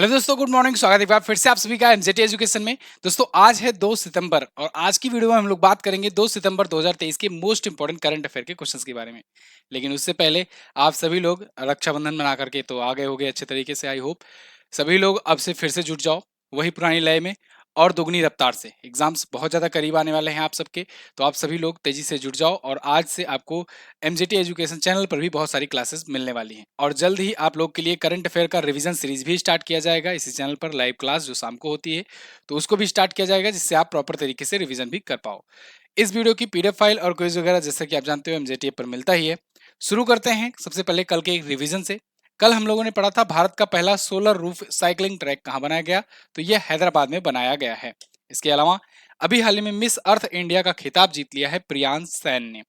Hello दोस्तों, good morning. स्वागत है एक बार फिर से आप सभी का एमजेटी एजुकेशन में। दोस्तों आज है 2 सितंबर और आज की वीडियो में हम लोग बात करेंगे 2 सितंबर 2023 के मोस्ट इंपोर्टेंट करंट अफेयर के क्वेश्चंस के बारे में। लेकिन उससे पहले आप सभी लोग रक्षाबंधन मना करके तो आ गए होंगे अच्छे तरीके से। आई होप सभी लोग अब से फिर से जुट जाओ वही पुरानी लय में और दुगनी रफ्तार से। एग्जाम्स बहुत ज़्यादा करीब आने वाले हैं आप सबके, तो आप सभी लोग तेजी से जुट जाओ। और आज से आपको एमजेटी एजुकेशन चैनल पर भी बहुत सारी क्लासेस मिलने वाली हैं और जल्द ही आप लोग के लिए करंट अफेयर का रिवीजन सीरीज भी स्टार्ट किया जाएगा इसी चैनल पर। लाइव क्लास जो शाम को होती है तो उसको भी स्टार्ट किया जाएगा जिससे आप प्रॉपर तरीके से रिवीजन भी कर पाओ। इस वीडियो की पीडीएफ फाइल और क्विज वगैरह जैसा कि आप जानते हो एमजेटी पर मिलता ही है। शुरू करते हैं सबसे पहले कल के एक रिवीजन से। कल हम लोगों ने पढ़ा था भारत का पहला सोलर रूफ साइकिलिंग ट्रैक कहाँ बनाया गया, तो यह हैदराबाद में बनाया गया है। इसके अलावा अभी हाल ही में मिस अर्थ इंडिया का खिताब जीत लिया है प्रियांश सैन ने।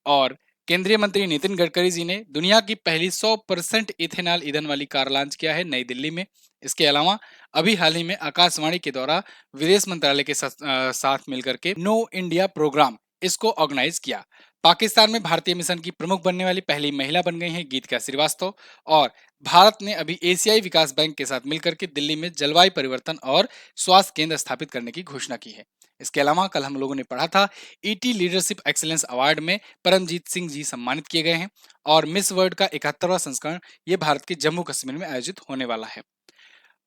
और केंद्रीय मंत्री नितिन गडकरी जी ने दुनिया की पहली 100% इथेनॉल ईंधन वाली कार लॉन्च किया है नई दिल्ली में। इसके अलावा अभी हाल ही में आकाशवाणी के द्वारा विदेश मंत्रालय के साथ मिलकर के नो इंडिया प्रोग्राम इसको ऑर्गेनाइज किया। पाकिस्तान में भारतीय मिशन की प्रमुख बनने वाली पहली महिला बन गई हैं गीतिका श्रीवास्तव। और भारत ने अभी एशियाई विकास बैंक के साथ मिलकर के दिल्ली में जलवायु परिवर्तन और स्वास्थ्य केंद्र स्थापित करने की घोषणा की है। इसके अलावा कल हम लोगों ने पढ़ा था ईटी लीडरशिप एक्सीलेंस अवार्ड में परमजीत सिंह जी सम्मानित किए गए हैं। और मिस वर्ल्ड का 71वां संस्करण ये भारत के जम्मू कश्मीर में आयोजित होने वाला है।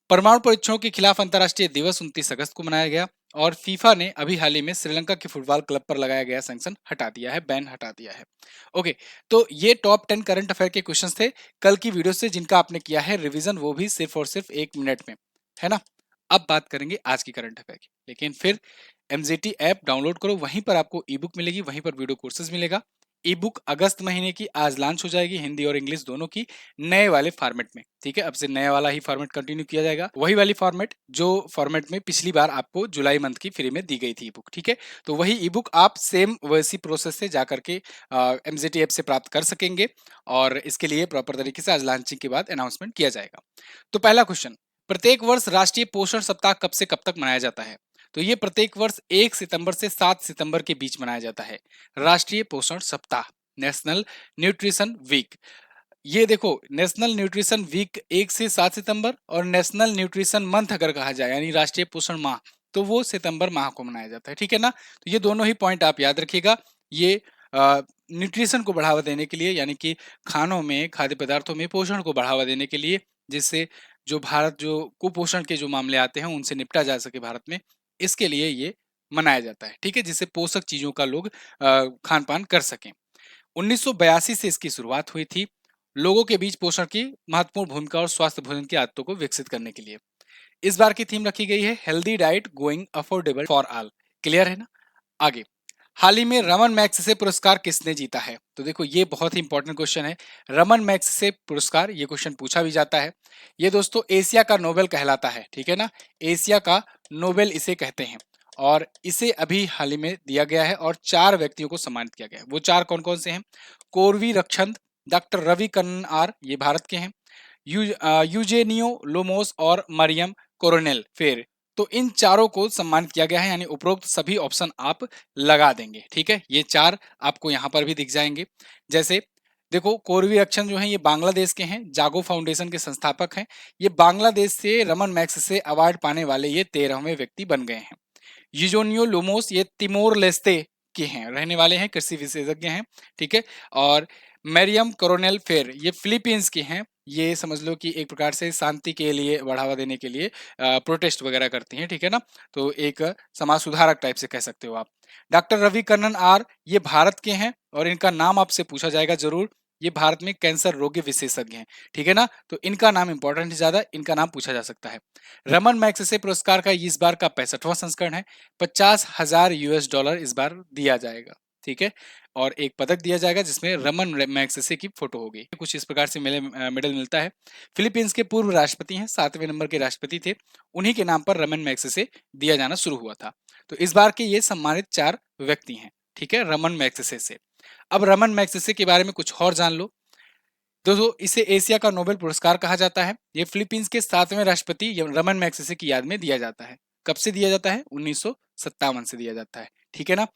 परमाणु परीक्षणों के खिलाफ अंतर्राष्ट्रीय दिवस 29 अगस्त को मनाया गया। और फीफा ने अभी हाल ही में श्रीलंका के फुटबॉल क्लब पर लगाया गया सैंक्शन हटा दिया है, बैन हटा दिया है। ओके, तो ये टॉप 10 करंट अफेयर के क्वेश्चंस थे कल की वीडियो से जिनका आपने किया है रिवीजन, वो भी सिर्फ और सिर्फ 1 मिनट में, है ना। अब बात करेंगे आज की करंट अफेयर की, लेकिन फिर एमजेटी ऐप डाउनलोड करो, वहीं पर आपको ई बुक मिलेगी, वहीं पर वीडियो कोर्सेज मिलेगा। ई बुक अगस्त महीने की आज लॉन्च हो जाएगी, हिंदी और इंग्लिश दोनों की, नए वाले फॉर्मेट में। ठीक है, अब से नया वाला ही फॉर्मेट कंटिन्यू किया जाएगा, वही वाली फॉर्मेट जो फॉर्मेट में पिछली बार आपको जुलाई मंथ की फ्री में दी गई थी ई बुक। ठीक है, तो वही ई बुक आप सेम वैसी प्रोसेस से जाकर के एमजेटी ऐप से प्राप्त कर सकेंगे। और इसके लिए प्रॉपर तरीके से आज लॉन्चिंग के बाद अनाउंसमेंट किया जाएगा। तो पहला क्वेश्चन, प्रत्येक वर्ष राष्ट्रीय पोषण सप्ताह कब से कब तक मनाया जाता है? तो ये प्रत्येक वर्ष 1 सितंबर से 7 सितंबर के बीच मनाया जाता है, राष्ट्रीय पोषण सप्ताह, नेशनल न्यूट्रिशन वीक। ये देखो, नेशनल न्यूट्रिशन वीक 1 से 7 सितंबर और नेशनल न्यूट्रिशन मंथ अगर कहा जाए यानी राष्ट्रीय पोषण माह, तो वो सितंबर माह को मनाया जाता है। ठीक है ना, तो ये दोनों ही पॉइंट आप याद रखिएगा। ये न्यूट्रिशन को बढ़ावा देने के लिए, यानी कि खानों में, खाद्य पदार्थों में पोषण को बढ़ावा देने के लिए, जिससे जो कुपोषण के जो मामले आते हैं उनसे निपटा जा सके भारत में, इसके लिए ये मनाया जाता है। ठीक है, जिससे पोषक चीजों का लोग खान पान कर सकें। 1982 से इसकी शुरुआत हुई थी, लोगों के बीच पोषण की महत्वपूर्ण भूमिका और स्वस्थ भोजन की आदतों को विकसित करने के लिए। इस बार की थीम रखी गई है healthy diet going affordable for all. Clear है ना। आगे, हाल ही में रमन मैग्सेसे पुरस्कार किसने जीता है? तो देखो, ये बहुत ही इंपॉर्टेंट क्वेश्चन है। रमन मैग्सेसे पुरस्कार, ये क्वेश्चन पूछा भी जाता है। ये दोस्तों एशिया का नोबेल कहलाता है। ठीक है ना, एशिया का नोबेल इसे कहते हैं। और इसे अभी हाल ही में दिया गया है और 4 व्यक्तियों को सम्मानित किया गया है। वो 4 कौन कौन से हैं? कोरवी रक्षंद, डॉक्टर रवि कन्नन आर, ये भारत के हैं। यूजेनियो लोमोस और मरियम कोरोनेल फेर। तो इन चारों को सम्मानित किया गया है, यानी उपरोक्त सभी ऑप्शन आप लगा देंगे। ठीक है, ये 4 आपको यहाँ पर भी दिख जाएंगे। जैसे देखो, कोरवी रक्षण जो है ये बांग्लादेश के हैं, जागो फाउंडेशन के संस्थापक हैं। ये बांग्लादेश से रमन मैग्सेसे अवार्ड पाने वाले ये 13वें व्यक्ति बन गए हैं। यूजोनियो लोमोस ये तिमोर लेस्ते के हैं, रहने वाले हैं, कृषि विशेषज्ञ हैं। ठीक है, और मैरियम कोरोनेल फेर ये फिलीपींस की हैं। ये समझ लो कि एक प्रकार से शांति के लिए बढ़ावा देने के लिए प्रोटेस्ट वगैरह करती हैं। ठीक है ना, तो एक समाज सुधारक टाइप से कह सकते हो आप। डॉक्टर रवि कन्नन आर, ये भारत के हैं और इनका नाम आपसे पूछा जाएगा जरूर। ये भारत में कैंसर रोग विशेषज्ञ हैं। ठीक है ना, तो इनका नाम इंपॉर्टेंट है ज्यादा, इनका नाम पूछा जा सकता है। रमन मैग्सेसे पुरस्कार का इस बार का 65वां संस्करण है। 50,000 यूएस डॉलर इस बार दिया जाएगा। ठीक है, और एक पदक दिया जाएगा जिसमें रमन मैग्सेसे की फोटो होगी। कुछ इस प्रकार से मेडल मिलता है। फिलीपींस के पूर्व राष्ट्रपति हैं, 7वें नंबर के राष्ट्रपति थे, उन्हीं के नाम पर रमन मैग्सेसे दिया जाना शुरू हुआ था। तो इस बार के ये सम्मानित 4 व्यक्ति हैं। ठीक है, रमन मैग्सेसे से। अब रमन मैग्सेसे के बारे में कुछ और जान लो। दोस्तों, इसे एशिया का नोबेल पुरस्कार कहा जाता है। ये फिलीपींस के 7वें राष्ट्रपति रमन मैग्सेसे की याद में दिया जाता है। कब से दिया जाता है? 1957 से दिया जाता है। ठीक है ना।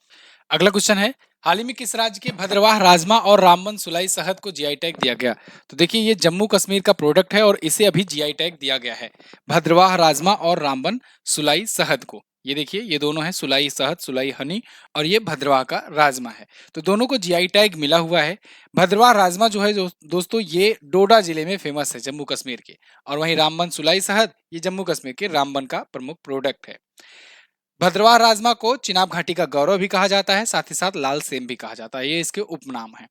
अगला क्वेश्चन है, हाल ही में किस राज्य के भद्रवाह राजमा और रामबन सुलाई शहद को जीआई टैग दिया गया? तो देखिए ये जम्मू कश्मीर का प्रोडक्ट है और इसे अभी जीआई टैग दिया गया है। भद्रवाह राजमा और रामबन सुलाई शहद को। ये देखिए ये दोनों है, सुलाई शहद, सुलाई हनी, और ये भद्रवाह का राजमा है। तो दोनों को जीआई टैग मिला हुआ है। भद्रवाह राजमा जो है दोस्तों ये डोडा जिले में फेमस है जम्मू कश्मीर के, और वहीं रामबन सुलाई शहद ये जम्मू कश्मीर के रामबन का प्रमुख प्रोडक्ट है। भद्रवाह राजमा को चिनाब घाटी का गौरव भी कहा जाता है, साथ ही साथ लाल सेम भी कहा जाता है, ये इसके उपनाम है।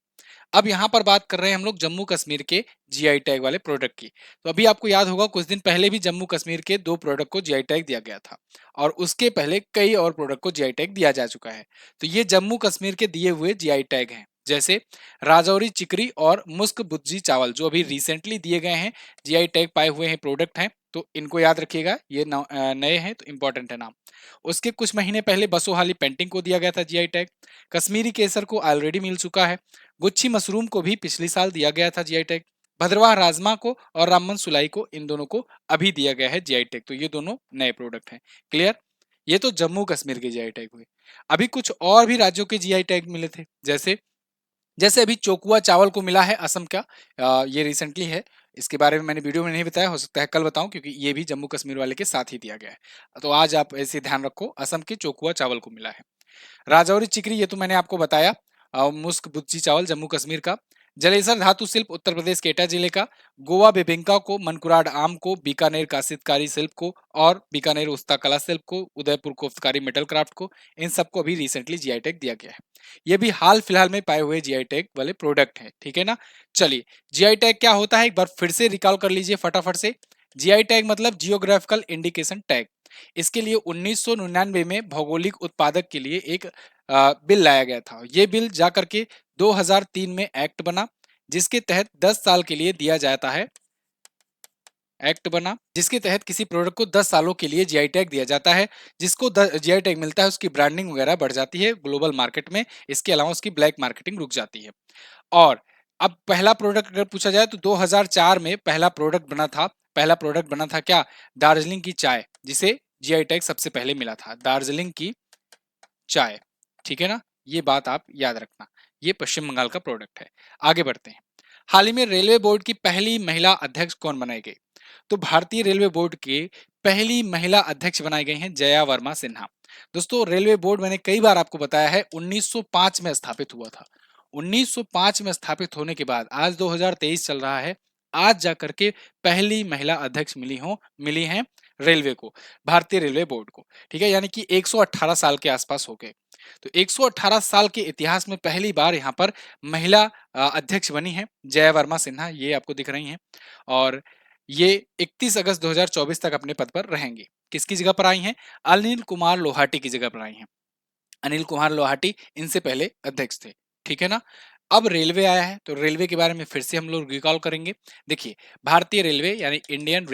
अब यहाँ पर बात कर रहे हैं हम लोग जम्मू कश्मीर के जीआई टैग वाले प्रोडक्ट की। तो अभी आपको याद होगा कुछ दिन पहले भी जम्मू कश्मीर के 2 प्रोडक्ट को जीआई टैग दिया गया था, और उसके पहले कई और प्रोडक्ट को जीआई टैग दिया जा चुका है। तो ये जम्मू कश्मीर के दिए हुए जीआई टैग हैं, जैसे राजौरी चिकरी और मुस्क बुज्जी चावल जो अभी रिसेंटली दिए गए हैं, जीआई टैग पाए हुए हैं प्रोडक्ट हैं, तो इनको याद रखिएगा, ये नए हैं तो इंपॉर्टेंट है नाम। उसके कुछ महीने पहले बसोहाली पेंटिंग को दिया गया था जीआई टैग। कश्मीरी केसर को ऑलरेडी मिल चुका है। गुच्छी मशरूम को भी पिछले साल दिया गया था जीआई टैग। भद्रवाह राजमा को और रामबन सुलाई को, इन दोनों को अभी दिया गया है जीआई टैग। तो ये दोनों नए प्रोडक्ट हैं। क्लियर? ये तो जम्मू कश्मीर के जीआई टैग हुए। अभी कुछ और भी राज्यों के जीआई टैग मिले थे, जैसे जैसे अभी चोकुआ चावल को मिला है असम का। ये रिसेंटली है, इसके बारे में मैंने वीडियो में नहीं बताया, हो सकता है कल बताऊं, क्योंकि ये भी जम्मू कश्मीर वाले के साथ ही दिया गया है। तो आज आप ऐसे ध्यान रखो, असम के चोकुआ चावल को मिला है। राजौरी चिकरी ये तो मैंने आपको बताया। मुस्क बुच्ची चावल जम्मू कश्मीर का। जलेसर धातु शिल्प उत्तर प्रदेश के एटा जिले का। गोवा बेबिंका को, मनकुराड आम को, बीकानेर काशितकारी शिल्प को, और बीकानेर उस्ता कला शिल्प को, उदयपुर कोफ्तकारी मेटल क्राफ्ट को, इन सबको अभी रिसेंटली जीआई टैग दिया गया है। ये भी हाल फिलहाल में पाए हुए जीआई टैग वाले प्रोडक्ट हैं, ठीक है ना। चलिए, जीआई टैग क्या होता है एक बार फिर से रिकॉल कर लीजिए फटाफट से। जीआई टैग मतलब जियोग्राफिकल इंडिकेशन टैग। इसके लिए 1999 में भौगोलिक उत्पादक के लिए एक बिल लाया गया था। ये बिल जाकर के 2003 में एक्ट बना, जिसके तहत 10 साल के लिए दिया जाता है। एक्ट बना जिसके तहत किसी प्रोडक्ट को 10 सालों के लिए जीआई टैग दिया जाता है। जिसको जीआई टैग मिलता है उसकी ब्रांडिंग वगैरह बढ़ जाती है ग्लोबल मार्केट में। इसके अलावा उसकी ब्लैक मार्केटिंग रुक जाती है। और अब पहला प्रोडक्ट अगर पूछा जाए तो 2004 में पहला प्रोडक्ट बना था। पहला प्रोडक्ट बना था क्या? दार्जिलिंग की चाय, जिसे जीआई टैग सबसे पहले मिला था, दार्जिलिंग की चाय। ठीक है ना, ये बात आप याद रखना। ये पश्चिम बंगाल का प्रोडक्ट है। आगे बढ़ते हैं। हाल ही में रेलवे बोर्ड की पहली महिला अध्यक्ष कौन बनाई गई? तो भारतीय रेलवे बोर्ड के पहली महिला अध्यक्ष बनाई गई हैं जया वर्मा सिन्हा। दोस्तों रेलवे बोर्ड मैंने कई बार आपको बताया है 1905 में स्थापित हुआ था। 1905 में स्थापित होने के बाद आज 2023 चल रहा है, आज जाकर के पहली महिला अध्यक्ष मिली हैं रेलवे को, भारतीय रेलवे बोर्ड को। ठीक है, यानी कि 118 साल के आसपास हो गए। तो 118 साल के इतिहास में पहली बार यहाँ पर महिला अध्यक्ष बनी है जया वर्मा सिन्हा, ये आपको दिख रही हैं। और ये 31 अगस्त 2024 तक अपने पद पर रहेंगी। किसकी जगह पर आई हैं? अनिल कुमार लोहाटी की जगह पर आई हैं। अनिल कुमार लोहाटी इनसे पहले अध्यक्ष थे। ठीक है ना। अब रेलवे आया है तो रेलवे के बारे में फिर से हम लोग रिकॉल करेंगे। देखिए, भारतीय रेलवे यानी इंडियन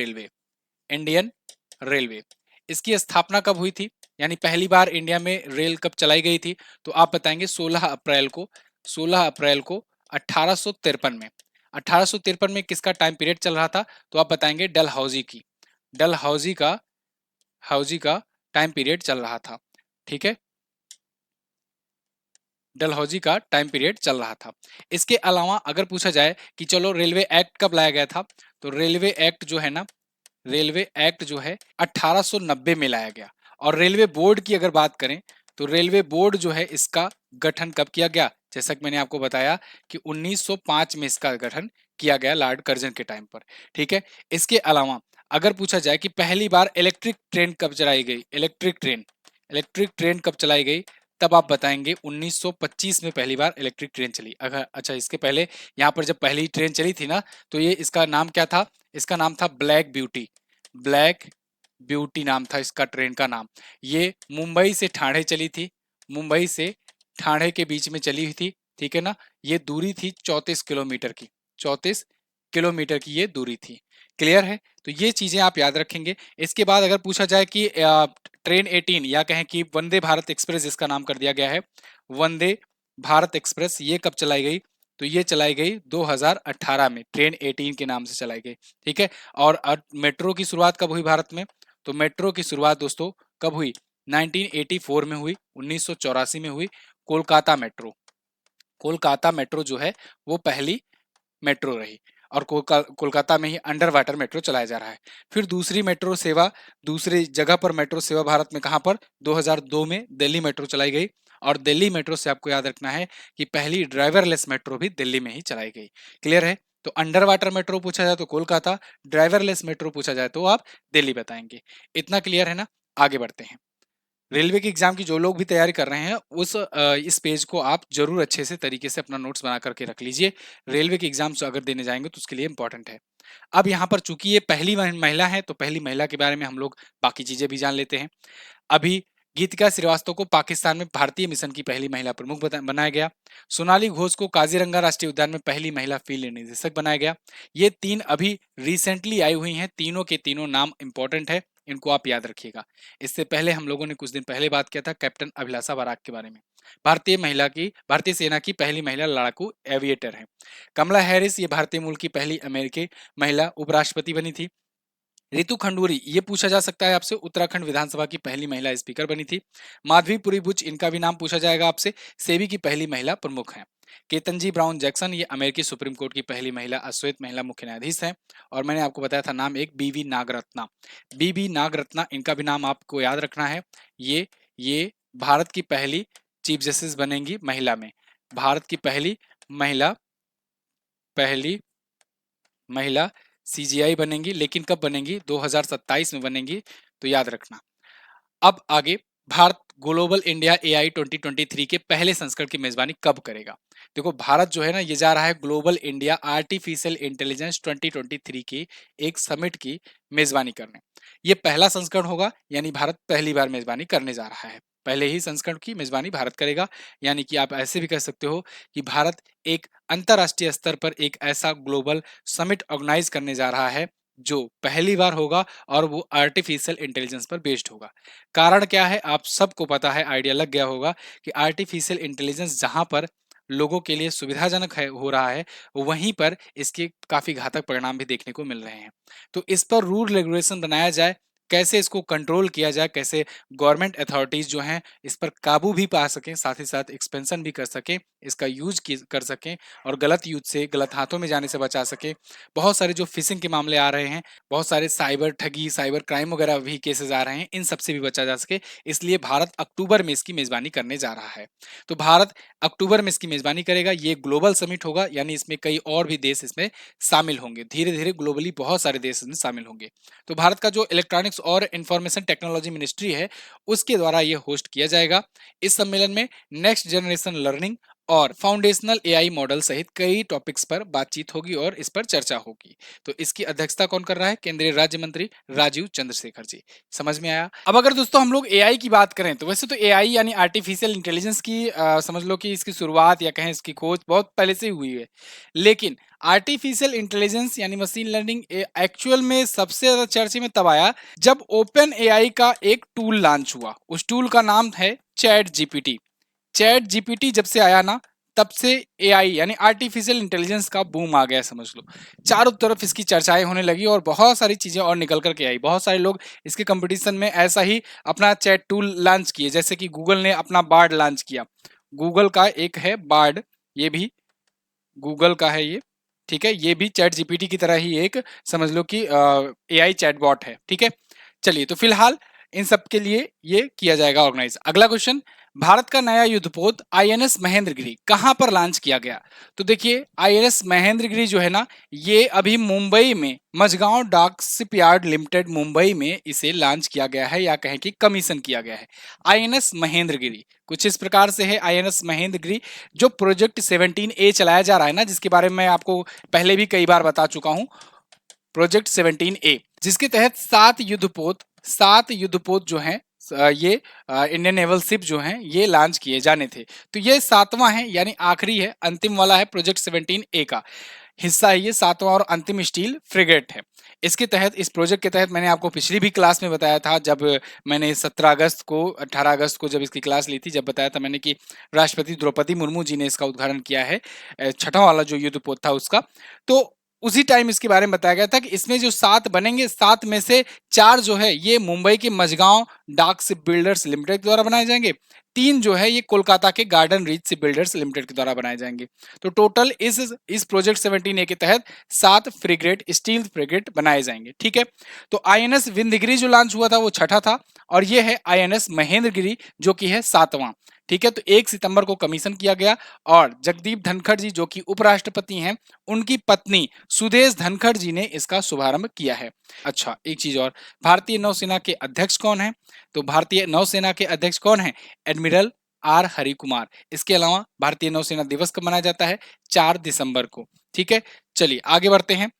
रेलवे, इसकी स्थापना कब हुई थी, यानी पहली बार इंडिया में रेल कब चलाई गई थी? तो आप बताएंगे 16 अप्रैल को 1853 में। 1853 में किसका टाइम पीरियड चल रहा था? तो आप बताएंगे डलहौजी का टाइम पीरियड चल रहा था। ठीक है, डलहौजी का टाइम पीरियड चल रहा था। इसके अलावा अगर पूछा जाए कि चलो रेलवे एक्ट कब लाया गया था, तो रेलवे एक्ट जो है ना, रेलवे एक्ट जो है 1890 में लाया गया। और रेलवे बोर्ड की अगर बात करें तो रेलवे बोर्ड जो है इसका गठन कब किया गया? जैसा कि मैंने आपको बताया कि 1905 में इसका गठन किया गया लॉर्ड कर्जन के टाइम पर। ठीक है, इसके अलावा अगर पूछा जाए कि पहली बार इलेक्ट्रिक ट्रेन कब चलाई गई, इलेक्ट्रिक ट्रेन कब चलाई गई, तब आप बताएंगे 1925 में पहली बार इलेक्ट्रिक ट्रेन चली। अगर अच्छा, इसके पहले यहाँ पर जब पहली ट्रेन चली थी ना, तो ये इसका नाम क्या था? इसका नाम था ब्लैक ब्यूटी नाम था इसका ट्रेन का नाम। ये मुंबई से ठाणे चली थी, मुंबई से ठाणे के बीच में चली हुई थी। ठीक है ना, ये दूरी थी 34 किलोमीटर की, 34 किलोमीटर की ये दूरी थी। क्लियर है? तो ये चीजें आप याद रखेंगे। इसके बाद अगर पूछा जाए कि ट्रेन 18 या कहें कि वंदे भारत एक्सप्रेस, इसका नाम कर दिया गया है वंदे भारत एक्सप्रेस, ये कब चलाई गई? तो ये चलाई गई 2018 में, ट्रेन 18 के नाम से चलाई गई। ठीक है, और मेट्रो की शुरुआत कब हुई भारत में? तो मेट्रो की शुरुआत दोस्तों कब हुई? 1984 में हुई, 1984 में हुई, कोलकाता मेट्रो। कोलकाता मेट्रो जो है वो पहली मेट्रो रही और कोलकाता में ही अंडर वाटर मेट्रो चलाया जा रहा है। फिर दूसरी मेट्रो सेवा, दूसरी जगह पर मेट्रो सेवा भारत में कहां पर, 2002 में दिल्ली मेट्रो चलाई गई। और दिल्ली मेट्रो से आपको याद रखना है कि पहली ड्राइवरलेस मेट्रो भी दिल्ली में ही चलाई गई। क्लियर है? तो अंडर वाटर मेट्रो पूछा जाए तो कोलकाता, ड्राइवरलेस मेट्रो पूछा जाए तो आप दिल्ली बताएंगे। इतना क्लियर है ना? आगे बढ़ते हैं। रेलवे के एग्जाम की जो लोग भी तैयारी कर रहे हैं इस पेज को आप जरूर अच्छे से तरीके से अपना नोट्स बना करके रख लीजिए। रेलवे के एग्जाम्स अगर देने जाएंगे तो उसके लिए इंपॉर्टेंट है। अब यहाँ पर चूंकि ये पहली महिला है तो पहली महिला के बारे में हम लोग बाकी चीजें भी जान लेते हैं। अभी गीतिका श्रीवास्तव को पाकिस्तान में भारतीय मिशन की पहली महिला प्रमुख बनाया गया। सोनाली घोष को काजीरंगा राष्ट्रीय उद्यान में पहली महिला फील्ड निदेशक बनाया गया। ये 3 अभी रिसेंटली आई हुई हैं, तीनों के तीनों नाम इंपॉर्टेंट है, इनको आप याद रखिएगा। इससे पहले हम लोगों ने कुछ दिन पहले बात किया था कैप्टन अभिलाषा बराक के बारे में। भारतीय सेना की पहली महिला लड़ाकू एविएटर है। कमला हैरिस ये भारतीय मूल की पहली अमेरिकी महिला उपराष्ट्रपति बनी थी। रितु खंडूरी ये पूछा जा सकता है आपसे, उत्तराखंड विधानसभा की पहली महिला स्पीकर बनी थी। माधवीपुरी बुच इनका भी नाम पूछा जाएगा आपसे, सेबी की पहली महिला प्रमुख हैं। केतनजी ब्राउन जैक्सन ये अमेरिकी सुप्रीम कोर्ट की पहली महिला अश्वेत महिला मुख्य न्यायाधीश हैं। और मैंने आपको बताया था नाम एक बीवी नागरत्ना, बीबी नागरत्ना इनका भी नाम आपको याद रखना है। ये भारत की पहली चीफ जस्टिस बनेंगी महिला में, भारत की पहली महिला सीजीआई बनेंगी, लेकिन कब बनेंगी, 2027 में बनेंगी, तो याद रखना। अब आगे, भारत ग्लोबल इंडिया एआई 2023 के पहले संस्करण की मेजबानी कब करेगा? देखो भारत जो है ना ये जा रहा है ग्लोबल इंडिया आर्टिफिशियल इंटेलिजेंस 2023 की एक समिट की मेजबानी करने। ये पहला संस्करण होगा, यानी भारत पहली बार मेजबानी करने जा रहा है। पहले ही संस्करण की मेजबानी भारत करेगा, यानी कि आप ऐसे भी कह सकते हो कि भारत एक अंतरराष्ट्रीय स्तर पर एक ऐसा ग्लोबल समिट ऑर्गेनाइज करने जा रहा है जो पहली बार होगा और वो आर्टिफिशियल इंटेलिजेंस पर बेस्ड होगा। कारण क्या है आप सबको पता है, आइडिया लग गया होगा कि आर्टिफिशियल इंटेलिजेंस जहां पर लोगों के लिए सुविधाजनक है हो रहा है, वहीं पर इसके काफी घातक परिणाम भी देखने को मिल रहे हैं। तो इस पर रूल रेगुलेशन बनाया जाए, कैसे इसको कंट्रोल किया जाए, कैसे गवर्नमेंट अथॉरिटीज जो हैं इस पर काबू भी पा सकें, साथ ही साथ एक्सपेंशन भी कर सकें, इसका यूज कर सकें और गलत यूज से, गलत हाथों में जाने से बचा सकें। बहुत सारे जो फिशिंग के मामले आ रहे हैं, बहुत सारे साइबर ठगी, साइबर क्राइम वगैरह भी केसेस आ रहे हैं, इन सब से भी बचा जा सके, इसलिए भारत अक्टूबर में इसकी मेजबानी करने जा रहा है। तो भारत अक्टूबर में इसकी मेजबानी करेगा। ये ग्लोबल समिट होगा, यानी इसमें कई और भी देश इसमें शामिल होंगे। धीरे धीरे ग्लोबली बहुत सारे देश इसमें शामिल होंगे। तो भारत का जो इलेक्ट्रॉनिक्स और इंफॉर्मेशन टेक्नोलॉजी मिनिस्ट्री है उसके द्वारा ये होस्ट किया जाएगा। इस सम्मेलन में नेक्स्ट जनरेशन लर्निंग और फाउंडेशनल एआई मॉडल सहित कई टॉपिक्स पर बातचीत होगी और इस पर चर्चा होगी। तो इसकी अध्यक्षता कौन कर रहा है? केंद्रीय राज्य मंत्री राजीव चंद्रशेखर जी। समझ में आया? अब अगर दोस्तों हम लोग एआई की बात करें तो वैसे तो एआई यानी आर्टिफिशियल इंटेलिजेंस की समझ लो कि इसकी शुरुआत या कहें इसकी खोज बहुत पहले से ही हुई है, लेकिन आर्टिफिशियल इंटेलिजेंस यानी मशीन लर्निंग एक्चुअल में सबसे ज्यादा चर्चे में तब आया जब ओपन एआई का एक टूल लॉन्च हुआ। उस टूल का नाम है चैट जीपीटी। चैट जीपीटी जब से आया ना तब से एआई यानी आर्टिफिशियल इंटेलिजेंस का बूम आ गया, समझ लो। चारों तरफ इसकी चर्चाएं होने लगी और बहुत सारी चीजें और निकल करके आई। बहुत सारे लोग इसके कंपटीशन में ऐसा ही अपना चैट टूल लॉन्च किए, जैसे कि गूगल ने अपना बार्ड लॉन्च किया। गूगल का एक है बार्ड, ये भी गूगल का है ये, ठीक है। ये भी चैट जीपीटी की तरह ही एक समझ लो कि एआई चैटबॉट है, ठीक है। चलिए, तो फिलहाल इन सब के लिए ये किया जाएगा ऑर्गेनाइज। अगला क्वेश्चन, भारत का नया युद्धपोत आईएनएस महेंद्रगिरी कहां पर लॉन्च किया गया? तो देखिए आईएनएस महेंद्रगिरी जो है ना ये अभी मुंबई में मझगांव डाक शिपयार्ड लिमिटेड मुंबई में इसे लॉन्च किया गया है, या कहें कि कमीशन किया गया है। आईएनएस महेंद्रगिरी कुछ इस प्रकार से है। आईएनएस महेंद्रगिरी जो प्रोजेक्ट 17A चलाया जा रहा है ना, जिसके बारे में मैं आपको पहले भी कई बार बता चुका हूं, प्रोजेक्ट 17A, जिसके तहत 7 युद्धपोत जो हैं ये इंडियन नेवल शिप जो हैं ये लॉन्च किए जाने थे। तो ये 7वां है, यानी आखिरी है, अंतिम वाला है। प्रोजेक्ट 17A का हिस्सा है ये, 7वां और अंतिम स्टील फ्रिगेट है। इसके तहत, इस प्रोजेक्ट के तहत मैंने आपको पिछली भी क्लास में बताया था, जब मैंने 17 अगस्त को 18 अगस्त को जब इसकी क्लास ली थी, जब बताया था मैंने कि राष्ट्रपति द्रौपदी मुर्मू जी ने इसका उद्घाटन किया है, छठा वाला जो युद्धपोत था उसका। तो उसी टाइम इसके बारे में बताया गया था कि इसमें जो 7 बनेंगे, 7 में से 4 जो है ये मुंबई के मझगांव डाक शिप बिल्डर्स लिमिटेड के द्वारा बनाए जाएंगे, 3 जो है ये कोलकाता के garden reach ship builders limited के द्वारा बनाए जाएंगे। तो टोटल इस प्रोजेक्ट 17A के तहत 7 फ्रिगेट, स्टील फ्रिगेट बनाए जाएंगे। ठीक है, तो आईएनएस विंध्यगिरी जो लॉन्च हुआ था वो छठा था, और ये है आईएनएस महेंद्रगिरी जो कि है 7वां। ठीक है, तो 1 सितंबर को कमीशन किया गया, और जगदीप धनखड़ जी जो कि उपराष्ट्रपति हैं, उनकी पत्नी सुदेश धनखड़ जी ने इसका शुभारंभ किया है। अच्छा, एक चीज और, भारतीय नौसेना के अध्यक्ष कौन है? तो भारतीय नौसेना के अध्यक्ष कौन है? Admiral R Hari Kumar. इसके अलावा भारतीय नौसेना दिवस कब मनाया जाता है? 4 दिसंबर को। ठीक है, चलिए आगे बढ़ते हैं।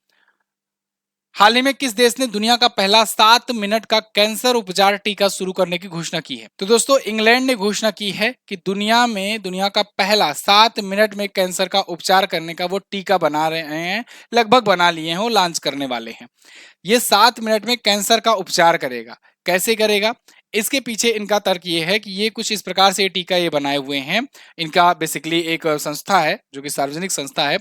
हाल ही में किस देश ने दुनिया का पहला 7 मिनट का कैंसर उपचार टीका शुरू करने की घोषणा की है? तो दोस्तों, इंग्लैंड ने घोषणा की है कि दुनिया का पहला 7 मिनट में कैंसर का उपचार करने का वो टीका बना रहे हैं, लगभग बना लिए हैं, वो लॉन्च करने वाले हैं। ये 7 मिनट में कैंसर का उपचार करेगा। कैसे करेगा? इसके पीछे इनका तर्क ये है कि ये कुछ इस प्रकार से टीका ये बनाए हुए हैं। इनका बेसिकली एक संस्था है जो कि सार्वजनिक संस्था है,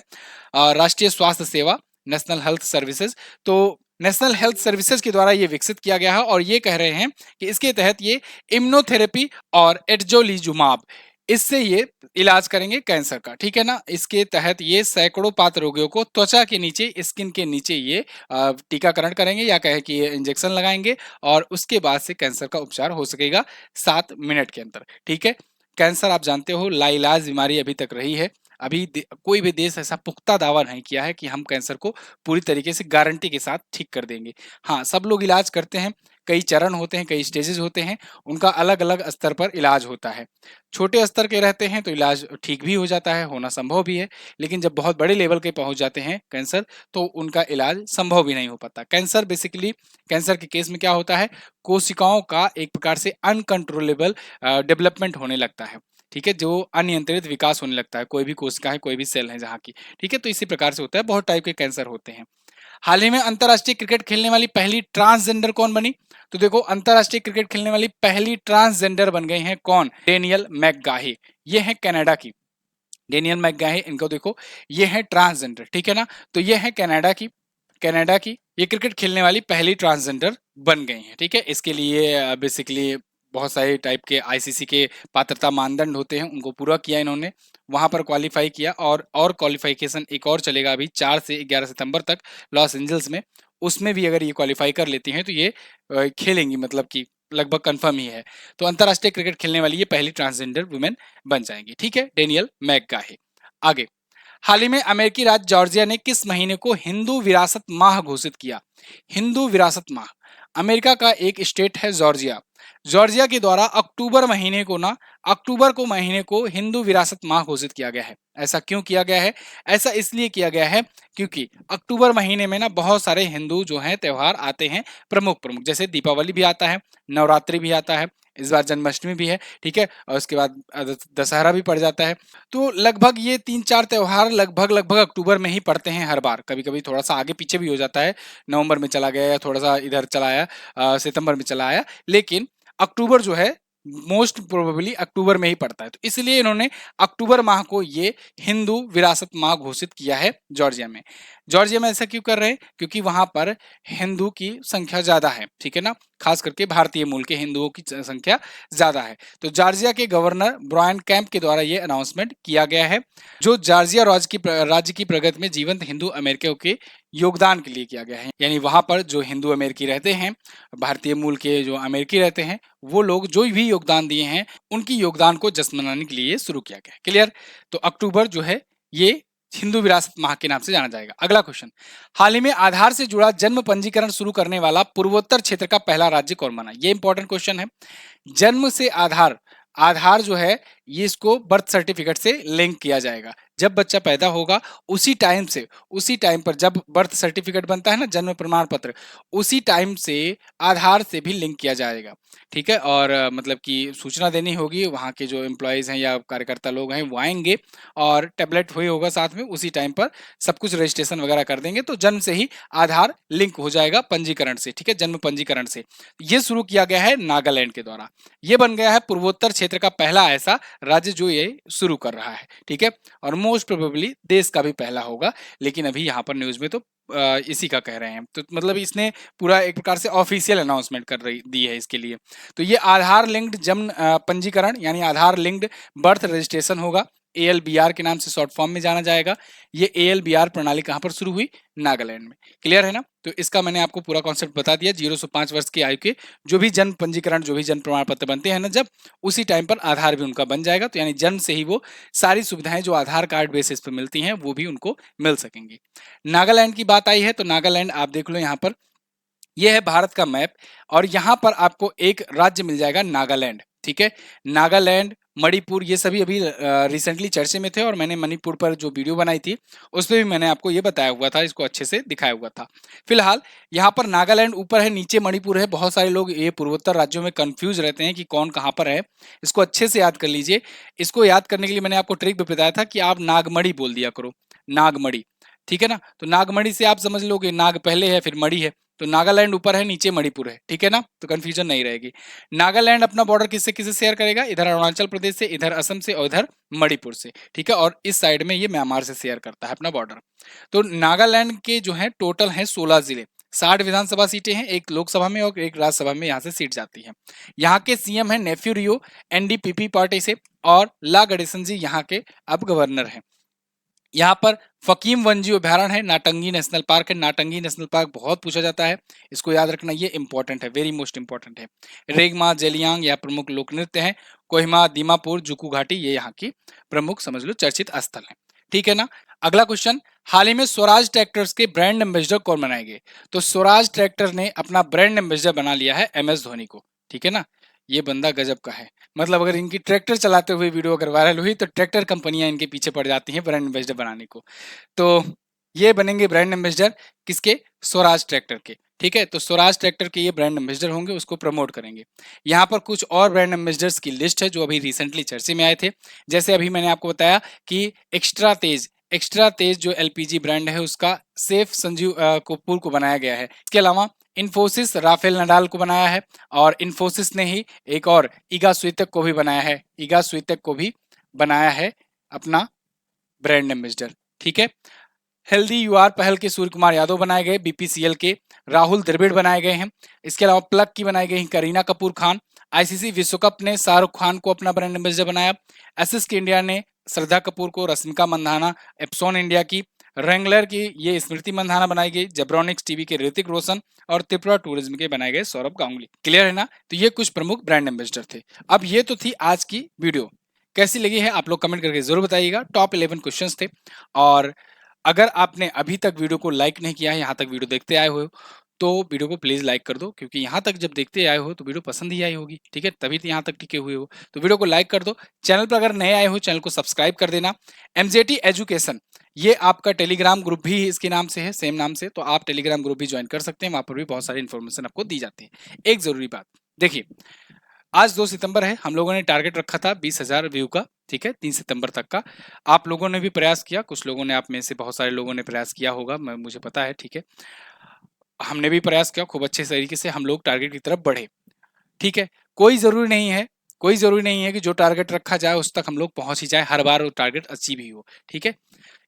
राष्ट्रीय स्वास्थ्य सेवा, नेशनल हेल्थ सर्विसेज। तो नेशनल हेल्थ सर्विसेज के द्वारा ये विकसित किया गया है, और ये कह रहे हैं कि इसके तहत ये इम्यूनोथेरेपी और एडजोलीजुमाब, इससे ये इलाज करेंगे कैंसर का। ठीक है ना, इसके तहत ये सैकड़ों पात्र रोगियों को त्वचा के नीचे, स्किन के नीचे ये टीकाकरण करेंगे, या कहे कि ये इंजेक्शन लगाएंगे, और उसके बाद से कैंसर का उपचार हो सकेगा 7 मिनट के अंदर। ठीक है, कैंसर आप जानते हो लाइलाज बीमारी अभी तक रही है। कोई भी देश ऐसा पुख्ता दावा नहीं किया है कि हम कैंसर को पूरी तरीके से गारंटी के साथ ठीक कर देंगे। हाँ, सब लोग इलाज करते हैं, कई चरण होते हैं, कई स्टेजेस होते हैं, उनका अलग अलग स्तर पर इलाज होता है। छोटे स्तर के रहते हैं तो इलाज ठीक भी हो जाता है, होना संभव भी है, लेकिन जब बहुत बड़े लेवल के पहुंच जाते हैं कैंसर, तो उनका इलाज संभव भी नहीं हो पाता। कैंसर बेसिकली, कैंसर के केस में क्या होता है, कोशिकाओं का एक प्रकार से अनकंट्रोलेबल डेवलपमेंट होने लगता है। ठीक है, जो अनियंत्रित विकास होने लगता है, कोई भी कोशिका है, कोई भी सेल है जहाँ की। ठीक है, तो इसी प्रकार से होता है, बहुत टाइप के कैंसर होते हैं। हाल ही में अंतरराष्ट्रीय क्रिकेट खेलने वाली पहली ट्रांसजेंडर कौन बनी? तो देखो, अंतरराष्ट्रीय क्रिकेट खेलने वाली पहली ट्रांसजेंडर बन गई हैं कौन? डेनियल मैकगाही। ये है कनाडा की डेनियल मैकगाही, इनको देखो, ये है ट्रांसजेंडर। ठीक है ना, तो ये है कनाडा की ये क्रिकेट खेलने वाली पहली ट्रांसजेंडर बन गई हैं। ठीक है, इसके लिए बेसिकली बहुत सारे टाइप के आईसीसी के पात्रता मानदंड होते हैं, उनको पूरा किया इन्होंने, वहां पर क्वालिफाई किया, और क्वालिफिकेशन एक और चलेगा अभी 4 से 11 सितंबर तक लॉस एंजल्स में। उसमें भी अगर ये क्वालिफाई कर लेती हैं तो ये खेलेंगी, मतलब कि लगभग कंफर्म ही है। तो अंतरराष्ट्रीय क्रिकेट खेलने वाली ये पहली ट्रांसजेंडर वुमेन बन जाएंगी। ठीक है, डेनियल मैकगाही। आगे, हाल ही में अमेरिकी राज्य जॉर्जिया ने किस महीने को हिंदू विरासत माह घोषित किया? हिंदू विरासत माह, अमेरिका का एक स्टेट है जॉर्जिया, जॉर्जिया के द्वारा अक्टूबर को महीने को हिंदू विरासत माह घोषित किया गया है। ऐसा क्यों किया गया है? ऐसा इसलिए किया गया है क्योंकि अक्टूबर महीने में ना बहुत सारे हिंदू जो हैं त्योहार आते हैं, प्रमुख प्रमुख, जैसे दीपावली भी आता है, नवरात्रि भी आता है, इस बार जन्माष्टमी भी है। ठीक है, और उसके बाद दशहरा भी पड़ जाता है। तो लगभग ये 3-4 त्योहार लगभग अक्टूबर में ही पड़ते हैं हर बार। कभी कभी थोड़ा सा आगे पीछे भी हो जाता है, नवंबर में चला गया या थोड़ा सा इधर चला आया, सितंबर में चला आया, लेकिन अक्टूबर जो है मोस्ट प्रोबेबली अक्टूबर में ही पड़ता है। तो इसलिए इन्होंने अक्टूबर माह को ये हिंदू विरासत माह घोषित किया है जॉर्जिया में। जॉर्जिया में ऐसा क्यों कर रहे हैं? क्योंकि वहां पर हिंदू की संख्या ज्यादा है। ठीक है ना, खास करके भारतीय मूल के हिंदुओं की संख्या ज्यादा है। तो जॉर्जिया के गवर्नर ब्रायन कैंप के द्वारा ये अनाउंसमेंट किया गया है, जो जॉर्जिया राज्य की प्रगति में जीवंत हिंदू अमेरिकियों के योगदान के लिए किया गया है। यानी वहां पर जो हिंदू अमेरिकी रहते हैं, भारतीय मूल के जो अमेरिकी रहते हैं, वो लोग जो भी योगदान दिए हैं, उनकी योगदान को जश्न मनाने के लिए शुरू किया गया। क्लियर? तो अक्टूबर जो है ये हिंदू विरासत माह के नाम से जाना जाएगा। अगला क्वेश्चन, हाल ही में आधार से जुड़ा जन्म पंजीकरण शुरू करने वाला पूर्वोत्तर क्षेत्र का पहला राज्य कौन बना? ये इंपॉर्टेंट क्वेश्चन है। जन्म से आधार जो है ये इसको बर्थ सर्टिफिकेट से लिंक किया जाएगा। जब बच्चा पैदा होगा उसी टाइम पर जब बर्थ सर्टिफिकेट बनता है ना, जन्म प्रमाण पत्र, उसी टाइम से आधार से भी लिंक किया जाएगा। ठीक है, और मतलब कि सूचना देनी होगी, वहाँ के जो एम्प्लॉयज हैं या कार्यकर्ता लोग हैं वो आएंगे, और टेबलेट हुई होगा साथ में, उसी टाइम पर सब कुछ रजिस्ट्रेशन वगैरह कर देंगे, तो जन्म से ही आधार लिंक हो जाएगा पंजीकरण से। ठीक है, जन्म पंजीकरण से। ये शुरू किया गया है नागालैंड के द्वारा। ये बन गया है पूर्वोत्तर क्षेत्र का पहला ऐसा राज्य जो ये शुरू कर रहा है, ठीक है। और मोस्ट प्रोबेबली देश का भी पहला होगा, लेकिन अभी यहाँ पर न्यूज में तो इसी का कह रहे हैं। तो मतलब इसने पूरा एक प्रकार से ऑफिशियल अनाउंसमेंट कर रही दी है इसके लिए। तो ये आधार लिंक्ड जन्म पंजीकरण यानी आधार लिंक्ड बर्थ रजिस्ट्रेशन होगा, ALBR के नाम से शॉर्ट फॉर्म में जाना जाएगा। ये ALBR प्रणाली कहाँ पर शुरू हुई? नागालैंड में। क्लियर है ना? तो इसका मैंने आपको पूरा कॉन्सेप्ट बता दिया। 0 से 5 वर्ष की आयु के जो भी जन्म पंजीकरण, जो भी जन्म प्रमाण पत्र बनते हैं ना, जब उसी टाइम पर आधार भी उनका बन जाएगा। तो यानी जन्म से ही वो सारी सुविधाएं जो आधार कार्ड बेसिस पर मिलती हैं वो भी उनको मिल सकेंगी। नागालैंड की बात आई है तो नागालैंड आप देख लो यहाँ पर, यह है भारत का मैप और यहाँ पर आपको एक राज्य मिल जाएगा नागालैंड, ठीक है। नागालैंड, मणिपुर, ये सभी अभी रिसेंटली चर्चे में थे और मैंने मणिपुर पर जो वीडियो बनाई थी उसमें भी मैंने आपको ये बताया हुआ था, इसको अच्छे से दिखाया हुआ था। फिलहाल यहाँ पर नागालैंड ऊपर है, नीचे मणिपुर है। बहुत सारे लोग ये पूर्वोत्तर राज्यों में कंफ्यूज रहते हैं कि कौन कहाँ पर है। इसको अच्छे से याद कर लीजिए। इसको याद करने के लिए मैंने आपको ट्रिक भी बताया था कि आप नागमणि बोल दिया करो, नागमणि, ठीक है ना। तो नागमणि से आप समझ लोगे नाग पहले है फिर मणि है, तो नागालैंड ऊपर है नीचे मणिपुर है, ठीक है ना। तो कंफ्यूजन नहीं रहेगी। नागालैंड अपना बॉर्डर किससे किससे शेयर करेगा? इधर अरुणाचल प्रदेश से, इधर असम से और इधर मणिपुर से, ठीक है। और इस साइड में ये म्यांमार से शेयर करता है अपना बॉर्डर। तो नागालैंड के जो है टोटल है 16 जिले, 60 विधानसभा सीटें हैं, एक लोकसभा में और एक राज्यसभा में यहाँ से सीट जाती है। यहाँ के सीएम है नेफ्यू रियो, NDPP पार्टी से, और ला गणेशन जी यहाँ के अब गवर्नर हैं। यहाँ पर फकीम वन्यजीव अभ्यारण्य है, नाटंगी नेशनल पार्क है। नाटंगी नेशनल पार्क बहुत पूछा जाता है, इसको याद रखना, ये इंपॉर्टेंट है, वेरी मोस्ट इंपॉर्टेंट है। रेगमा, जेलियांग यह प्रमुख लोक नृत्य है। कोहिमा, दीमापुर, जुकू घाटी ये यहाँ की प्रमुख समझ लो चर्चित स्थल है, ठीक है ना। अगला क्वेश्चन, हाल ही में स्वराज ट्रैक्टर्स के ब्रांड एम्बेसडर कौन बनाए गए? तो स्वराज ट्रैक्टर ने अपना ब्रांड एम्बेसडर बना लिया है MS धोनी को, ठीक है ना। ये बंदा गजब का है, मतलब अगर इनकी ट्रैक्टर चलाते हुए वीडियो अगर वायरल हुई तो ट्रैक्टर कंपनियां इनके पीछे पड़ जाती हैं ब्रांड एम्बेसडर बनाने को। तो ये बनेंगे ब्रांड एम्बेसडर किसके? स्वराज ट्रैक्टर के, ठीक है। तो स्वराज ट्रैक्टर के ये ब्रांड एम्बेसडर होंगे, उसको प्रमोट करेंगे। यहाँ पर कुछ और ब्रांड एम्बेसडर्स की लिस्ट है जो अभी रिसेंटली चर्चे में आए थे। जैसे अभी मैंने आपको बताया कि एक्स्ट्रा तेज जो LPG ब्रांड है उसका सेफ संजीव कपूर को बनाया गया है। इसके अलावा इन्फोसिस राफेल नडाल को बनाया है, और इन्फोसिस ने ही एक और ईगा स्वितक को भी बनाया है, ईगा स्वितक को भी बनाया है अपना ब्रांड एम्बेसडर, ठीक है। हेल्दी यूआर पहल के सूर्य कुमार यादव बनाए गए, BPCL के राहुल द्रविड़ बनाए गए हैं। इसके अलावा प्लग की बनाई गई करीना कपूर खान। ICC विश्व कप ने शाहरुख खान को अपना ब्रांड एम्बेसडर बनाया। एसिस के इंडिया ने श्रद्धा कपूर को, रश्मिका मंदाना एप्सॉन इंडिया की, रेंगलर की ये स्मृति मंदाना बनाई गई, जेब्रोनिक्स टीवी के ऋतिक रोशन, और त्रिपुरा टूरिज्म के बनाए गए सौरभ गांगुली। क्लियर है ना? तो ये कुछ प्रमुख ब्रांड एम्बेसडर थे। अब ये तो थी आज की वीडियो, कैसी लगी है आप लोग कमेंट करके जरूर बताइएगा। टॉप 11 क्वेश्चंस थे, और अगर आपने अभी तक वीडियो को लाइक नहीं किया है, यहाँ तक वीडियो देखते आए हो, तो वीडियो को प्लीज लाइक कर दो, क्योंकि यहाँ तक जब देखते आए हो तो वीडियो पसंद ही आई होगी, ठीक है, तभी तो यहाँ तक टिके हुए हो। तो वीडियो को लाइक कर दो। चैनल पर अगर नए आए हो चैनल को सब्सक्राइब कर देना। MJT एजुकेशन ये आपका टेलीग्राम ग्रुप भी इसके नाम से है, सेम नाम से, तो आप टेलीग्राम ग्रुप भी ज्वाइन कर सकते हैं, वहां पर भी बहुत सारी इन्फॉर्मेशन आपको दी जाती है। एक जरूरी बात देखिए, आज 2 सितंबर है, हम लोगों ने टारगेट रखा था 20,000 व्यू का, ठीक है, 3 सितंबर तक का। आप लोगों ने भी प्रयास किया, कुछ लोगों ने, आप में से बहुत सारे लोगों ने प्रयास किया होगा, मुझे पता है, ठीक है। हमने भी प्रयास किया, खूब अच्छे तरीके से हम लोग टारगेट की तरफ बढ़े, ठीक है। कोई जरूरी नहीं है कि जो टारगेट रखा जाए उस तक हम लोग पहुंच ही जाए, हर बार वो टारगेट अचीव ही हो, ठीक है।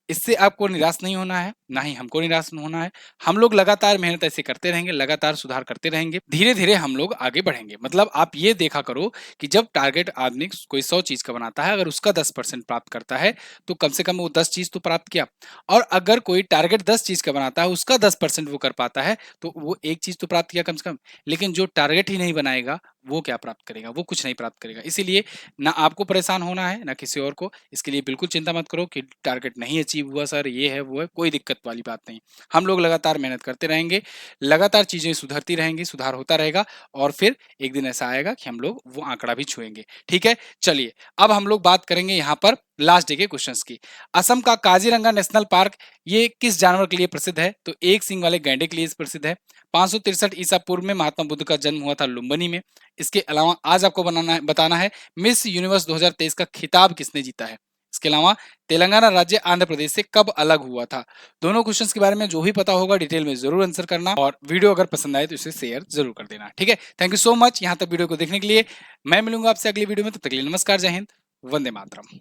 इससे आपको निराश नहीं होना है, ना ही हमको निराश होना है। हम लोग लगातार मेहनत ऐसे करते रहेंगे, लगातार सुधार करते रहेंगे, धीरे धीरे हम लोग आगे बढ़ेंगे। मतलब आप ये देखा करो कि जब टारगेट आदमी कोई 100 चीज का बनाता है, अगर उसका 10% प्राप्त करता है तो कम से कम वो 10 चीज तो प्राप्त किया। और अगर कोई टारगेट 10 चीज का बनाता है, उसका 10% वो कर पाता है, तो वो एक चीज तो प्राप्त किया कम से कम। लेकिन जो टारगेट ही नहीं बनाएगा वो क्या प्राप्त करेगा? वो कुछ नहीं प्राप्त करेगा। इसीलिए ना आपको परेशान होना है ना किसी और को। इसके लिए बिल्कुल चिंता मत करो कि टारगेट नहीं अचीव हुआ सर, ये है वो है, कोई दिक्कत वाली बात नहीं। हम लोग लगातार मेहनत करते रहेंगे, लगातार चीजें सुधरती रहेंगी, सुधार होता रहेगा, और फिर एक दिन ऐसा आएगा कि हम लोग वो आंकड़ा भी छुएंगे, ठीक है। चलिए अब हम लोग बात करेंगे यहाँ पर लास्ट डे के क्वेश्चंस की। असम का काजीरंगा नेशनल पार्क ये किस जानवर के लिए प्रसिद्ध है? तो एक सींग वाले गैंडे के लिए प्रसिद्ध है। 563 ईसा पूर्व में महात्मा बुद्ध का जन्म हुआ था लुम्बिनी में। इसके अलावा आज आपको बताना है मिस यूनिवर्स 2023 का खिताब किसने जीता है। इसके अलावा तेलंगाना राज्य आंध्र प्रदेश से कब अलग हुआ था। दोनों क्वेश्चंस के बारे में जो भी पता होगा डिटेल में जरूर आंसर करना, और वीडियो अगर पसंद आए तो इसे शेयर जरूर कर देना, ठीक है। थैंक यू सो मच यहाँ तक वीडियो को देखने के लिए। मैं मिलूंगा आपसे अगली वीडियो में, तब तक के लिए नमस्कार, जय हिंद, वंदे मातरम।